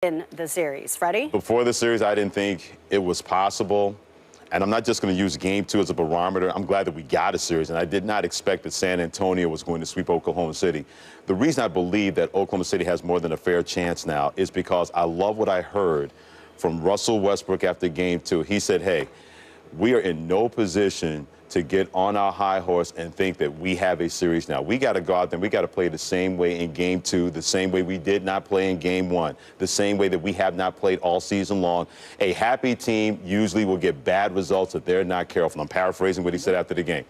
in the series. Freddie? Before the series, I didn't think it was possible. And I'm not just going to use Game 2 as a barometer. I'm glad that we got a series, and I did not expect that San Antonio was going to sweep Oklahoma City. The reason I believe that Oklahoma City has more than a fair chance now is because I love what I heard from Russell Westbrook after Game 2. He said, hey, we are in no position to get on our high horse and think that we have a series now. We got to go out there and we got to play the same way in Game 2, the same way we did not play in Game 1, the same way that we have not played all season long. A happy team usually will get bad results if they're not careful. I'm paraphrasing what he said after the game.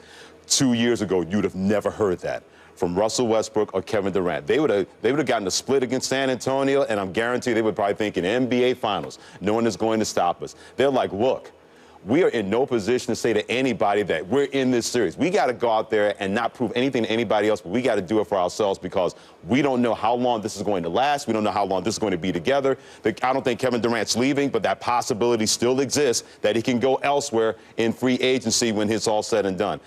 2 years ago, you'd have never heard that from Russell Westbrook or Kevin Durant. They would have gotten a split against San Antonio, and I'm guaranteed they would probably think in NBA Finals, no one is going to stop us. They're like, look, we are in no position to say to anybody that we're in this series. We got to go out there and not prove anything to anybody else, but we got to do it for ourselves because we don't know how long this is going to last. We don't know how long this is going to be together. I don't think Kevin Durant's leaving, but that possibility still exists that he can go elsewhere in free agency when it's all said and done.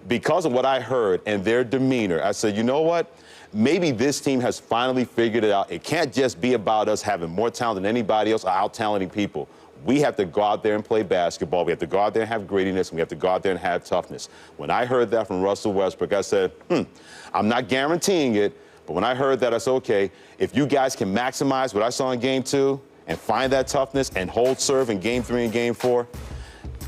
Because of what I heard and their demeanor, I said, you know what? Maybe this team has finally figured it out. It can't just be about us having more talent than anybody else or out-talenting people. We have to go out there and play basketball. We have to go out there and have grittiness, and we have to go out there and have toughness. When I heard that from Russell Westbrook, I said, I'm not guaranteeing it, but when I heard that, I said, okay, if you guys can maximize what I saw in Game 2 and find that toughness and hold serve in Game 3 and Game 4,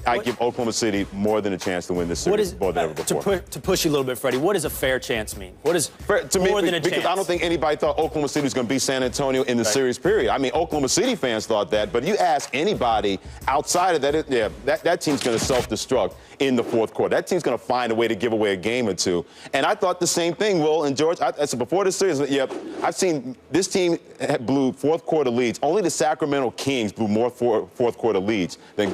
I give Oklahoma City more than a chance to win this series more than ever before. To push you a little bit, Freddie, what does a fair chance mean? What is to more me, than a chance? Because I don't think anybody thought Oklahoma City was going to beat San Antonio in the series, period. I mean, Oklahoma City fans thought that, but you ask anybody outside of that, that team's going to self-destruct in the fourth quarter. That team's going to find a way to give away a game or two. And I thought the same thing, Will and George. I said before the series, I've seen this team blew fourth quarter leads. Only the Sacramento Kings blew more fourth quarter leads than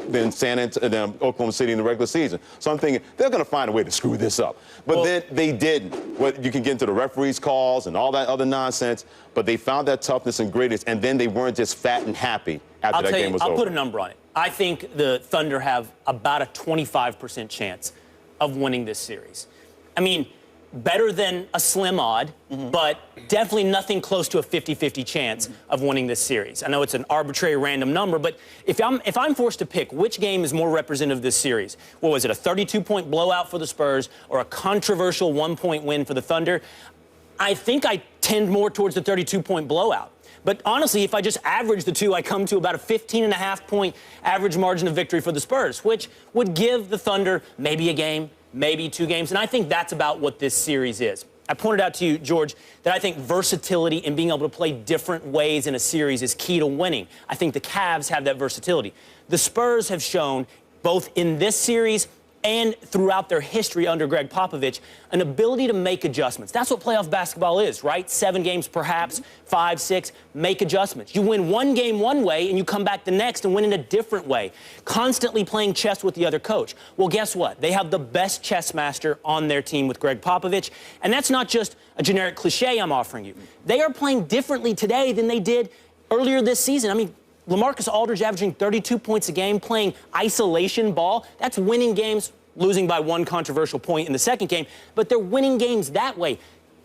Oklahoma City in the regular season. So I'm thinking they're going to find a way to screw this up. But then they didn't. Well, you can get into the referees' calls and all that other nonsense, but they found that toughness and grittiness, and then they weren't just fat and happy after that game was over. I'll put a number on it. I think the Thunder have about a 25% chance of winning this series. I mean, better than a slim odd, but definitely nothing close to a 50-50 chance of winning this series. I know it's an arbitrary random number, but if I'm forced to pick which game is more representative of this series, what was it, a 32-point blowout for the Spurs or a controversial 1-point win for the Thunder, I think I tend more towards the 32-point blowout. But honestly, if I just average the two, I come to about a 15.5-point average margin of victory for the Spurs, which would give the Thunder maybe a game, maybe 2 games. And I think that's about what this series is. I pointed out to you, George, that I think versatility and being able to play different ways in a series is key to winning. I think the Cavs have that versatility. The Spurs have shown, both in this series and throughout their history under Greg Popovich, an ability to make adjustments. That's what playoff basketball is, right? 7 games perhaps, 5, 6, make adjustments. You win one game one way and you come back the next and win in a different way, constantly playing chess with the other coach. Well, guess what? They have the best chess master on their team with Greg Popovich, and that's not just a generic cliche I'm offering you. They are playing differently today than they did earlier this season. I mean, LaMarcus Aldridge averaging 32 points a game, playing isolation ball. That's winning games, losing by 1 controversial point in the second game, but they're winning games that way.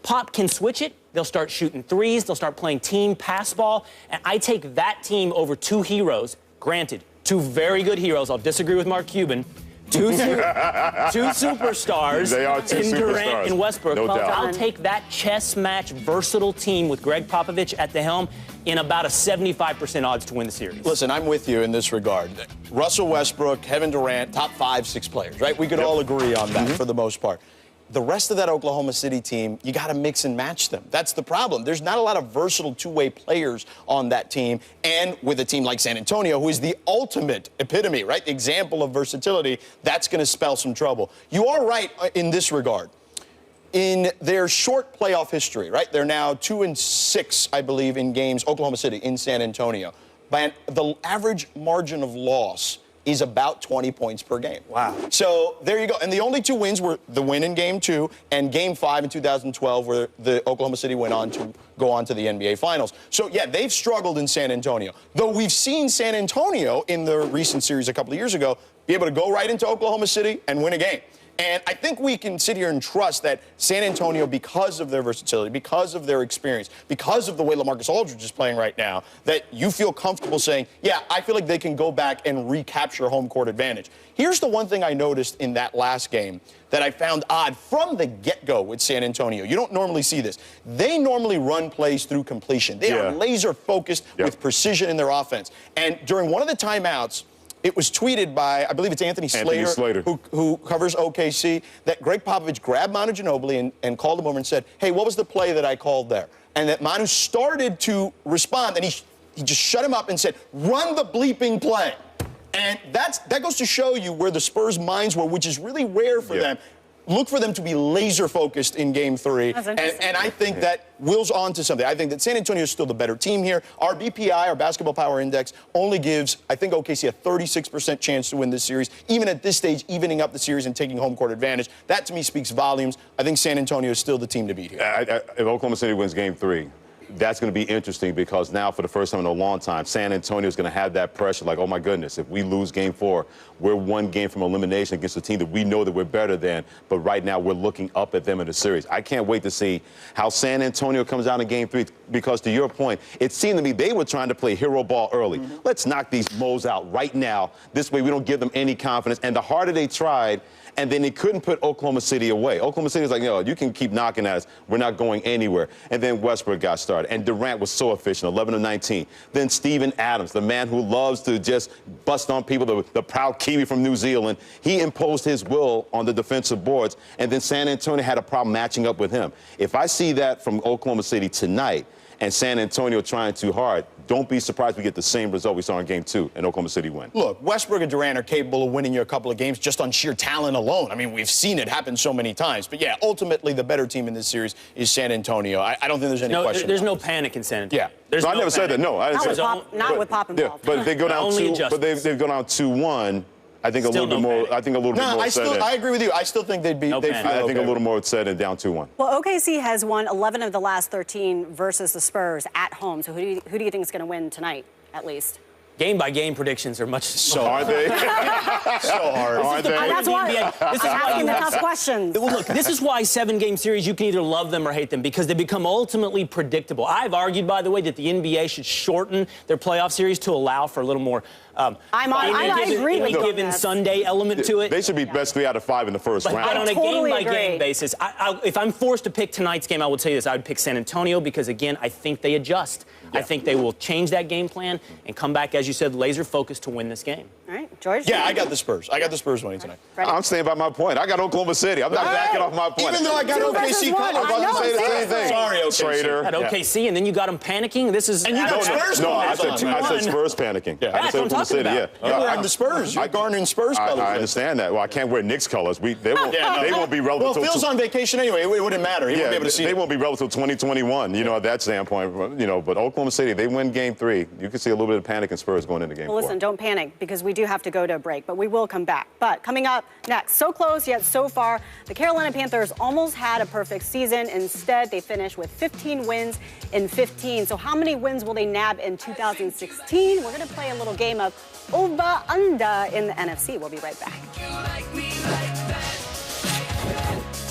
Pop can switch it. They'll start shooting threes. They'll start playing team pass ball. And I take that team over 2 heroes. Granted, 2 very good heroes. I'll disagree with Mark Cuban. 2 superstars in Durant and Westbrook. No doubt. I'll take that chess match versatile team with Greg Popovich at the helm in about a 75% odds to win the series. Listen, I'm with you in this regard. Russell Westbrook, Kevin Durant, top 5, 6 players, right? We could all agree on that for the most part. The rest of that Oklahoma City team, you got to mix and match them. That's the problem. There's not a lot of versatile two-way players on that team. And with a team like San Antonio, who is the ultimate epitome, right? The example of versatility, that's going to spell some trouble. You are right in this regard. In their short playoff history, right? They're now 2-6, I believe, in games, Oklahoma City in San Antonio. But the average margin of loss is about 20 points per game. Wow. So there you go. And the only 2 wins were the win in Game 2 and Game 5 in 2012, where the Oklahoma City went on to go on to the NBA Finals. So, yeah, they've struggled in San Antonio. Though we've seen San Antonio in the recent series a couple of years ago be able to go right into Oklahoma City and win a game. And I think we can sit here and trust that San Antonio, because of their versatility, because of their experience, because of the way LaMarcus Aldridge is playing right now, that you feel comfortable saying, yeah, I feel like they can go back and recapture home court advantage. Here's the one thing I noticed in that last game that I found odd from the get-go with San Antonio. You don't normally see this. They normally run plays through completion. They are laser-focused with precision in their offense. And during one of the timeouts, it was tweeted by, I believe it's Anthony Slater. Who covers OKC, that Greg Popovich grabbed Manu Ginobili and called him over and said, hey, what was the play that I called there? And that Manu started to respond, and he just shut him up and said, run the bleeping play. And that goes to show you where the Spurs' minds were, which is really rare for them. Look for them to be laser-focused in Game 3. And I think that Will's on to something. I think that San Antonio is still the better team here. Our BPI, our Basketball Power Index, only gives, I think, OKC a 36% chance to win this series, even at this stage, evening up the series and taking home court advantage. That, to me, speaks volumes. I think San Antonio is still the team to beat here. If Oklahoma City wins Game 3, that's going to be interesting because now, for the first time in a long time, San Antonio is going to have that pressure like, oh, my goodness, if we lose Game 4, we're one game from elimination against a team that we know that we're better than, but right now we're looking up at them in the series. I can't wait to see how San Antonio comes out in Game 3 because, to your point, it seemed to me they were trying to play hero ball early. Let's knock these Moes out right now. This way we don't give them any confidence. And the harder they tried, and then they couldn't put Oklahoma City away. Oklahoma City was like, no, you can keep knocking at us. We're not going anywhere. And then Westbrook got started. And Durant was so efficient, 11 of 19. Then Steven Adams, the man who loves to just bust on people, the proud Kiwi from New Zealand, he imposed his will on the defensive boards. And then San Antonio had a problem matching up with him. If I see that from Oklahoma City tonight and San Antonio trying too hard, don't be surprised we get the same result we saw in Game 2 and Oklahoma City win. Look, Westbrook and Durant are capable of winning you a couple of games just on sheer talent alone. I mean, we've seen it happen so many times. But, yeah, ultimately the better team in this series is San Antonio. I don't think there's any question. There's no panic in San Antonio. Yeah. I never said that. No, I didn't say that. Not with Pop involved. But if they go down they've gone down 2-1. I think a little bit more. I think a little bit more. I agree with you. I still think they'd be. I think a little more said and down 2-1. Well, OKC has won 11 of the last 13 versus the Spurs at home. So who do you think is going to win tonight, at least? Game-by-game predictions are much so are they? So hard, aren't they? That's why I'm asking the tough questions. Well, look, this is why 7-game series, you can either love them or hate them because they become ultimately predictable. I've argued, by the way, that the NBA should shorten their playoff series to allow for a little more I agree with you. given Sunday element to it. They should be best 3 out of 5 in the first round. But on a game-by-game basis, if I'm forced to pick tonight's game, I will tell you this. I would pick San Antonio because, again, I think they adjust. I think they will change that game plan and come back, as you said, laser-focused to win this game. All right, George? Yeah, I got the Spurs. I got the Spurs winning tonight. I'm staying by my point. I got Oklahoma City. I'm not backing off my point. Even though I got OKC coming, I'm about to say the same thing. Sorry, OKC. Traitor. At OKC, and then you got them panicking. This is... And you got Spurs coming. I said Spurs panicking. Yeah, that's what I'm talking about. I'm the Spurs. You're garnering Spurs colors. I understand that. Well, I can't wear Knicks colors. They won't be relevant. Well, Phil's on vacation anyway. It wouldn't matter. He won't be able to see. They won't be relevant until 2021. At that standpoint. But Oklahoma City, they win Game 3. You can see a little bit of panic in Spurs going into Game 4. Well, listen, don't panic because we do have to go to a break, but we will come back. But coming up next, so close yet so far, the Carolina Panthers almost had a perfect season. Instead, they finished with 15 wins in 15. So how many wins will they nab in 2016? We're going to play a little game of over under in the NFC. We'll be right back.